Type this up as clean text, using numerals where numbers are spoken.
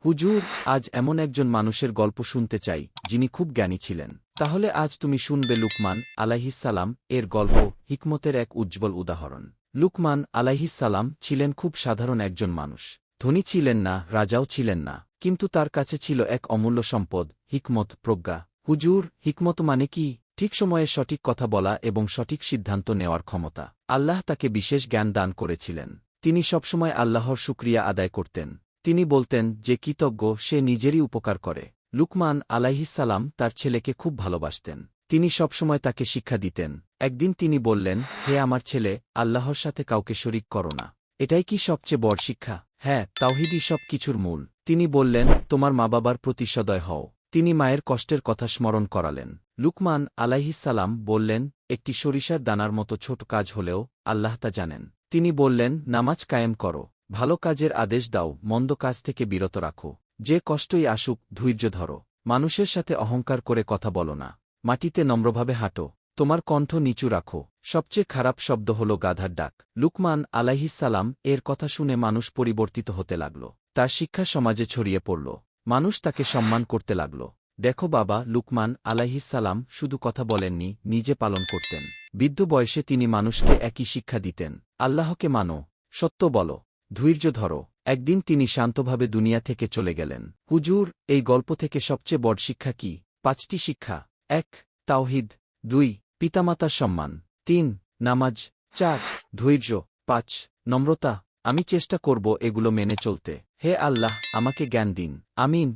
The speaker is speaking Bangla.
হুজুর, আজ এমন একজন মানুষের গল্প শুনতে চাই যিনি খুব জ্ঞানী ছিলেন। তাহলে আজ তুমি শুনবে লুকমান আলাইহিসসালাম এর গল্প, হিকমতের এক উজ্জ্বল উদাহরণ। লুকমান আলাইহিসসালাম ছিলেন খুব সাধারণ একজন মানুষ। ধনী ছিলেন না, রাজাও ছিলেন না, কিন্তু তার কাছে ছিল এক অমূল্য সম্পদ, হিকমত, প্রজ্ঞা। হুজুর, হিকমত মানে কি? ঠিক সময়ে সঠিক কথা বলা এবং সঠিক সিদ্ধান্ত নেওয়ার ক্ষমতা। আল্লাহ তাকে বিশেষ জ্ঞান দান করেছিলেন। তিনি সবসময় আল্লাহর শুকরিয়া আদায় করতেন। তিনি বলতেন, যে কৃতজ্ঞ সে নিজেরই উপকার করে। লুকমান আলাইহিসসালাম তার ছেলেকে খুব ভালোবাসতেন। তিনি সবসময় তাকে শিক্ষা দিতেন। একদিন তিনি বললেন, হে আমার ছেলে, আল্লাহর সাথে কাউকে শরিক করো না। এটাই কি সবচেয়ে বড় শিক্ষা? হ্যাঁ, তাওহীদই সব কিছুর মূল। তিনি বললেন, তোমার মা বাবার প্রতি সদয় হও। তিনি মায়ের কষ্টের কথা স্মরণ করালেন। লুকমান আলাইহিসসালাম বললেন, একটি সরিষার দানার মতো ছোট কাজ হলেও আল্লাহ তা জানেন। তিনি বললেন, নামাজ কায়েম করো, ভালো কাজের আদেশ দাও, মন্দ কাজ থেকে বিরত রাখো। যে কষ্টই আসুক, ধৈর্য ধরো। মানুষের সাথে অহংকার করে কথা বলো না। মাটিতে নম্রভাবে হাঁটো। তোমার কণ্ঠ নিচু রাখো। সবচেয়ে খারাপ শব্দ হল গাধার ডাক। লুকমান আলাইহিসসালাম এর কথা শুনে মানুষ পরিবর্তিত হতে লাগল। তার শিক্ষা সমাজে ছড়িয়ে পড়ল। মানুষ তাকে সম্মান করতে লাগল। দেখো বাবা, লুকমান আলাইহিসসালাম শুধু কথা বলেননি, নিজে পালন করতেন। বৃদ্ধ বয়সে তিনি মানুষকে একই শিক্ষা দিতেন। আল্লাহকে মানো, সত্য বলো, ধৈর্য ধরো। একদিন তিনি শান্তভাবে দুনিয়া থেকে চলে গেলেন। হুজুর, এই গল্প থেকে সবচেয়ে বড় শিক্ষা কি? 5টি শিক্ষা। 1. তাওহীদ। 2. পিতামাতার সম্মান। 3. নামাজ। 4. ধৈর্য। 5. নম্রতা। আমি চেষ্টা করব এগুলো মেনে চলতে। হে আল্লাহ, আমাকে জ্ঞান দিন। আমিন।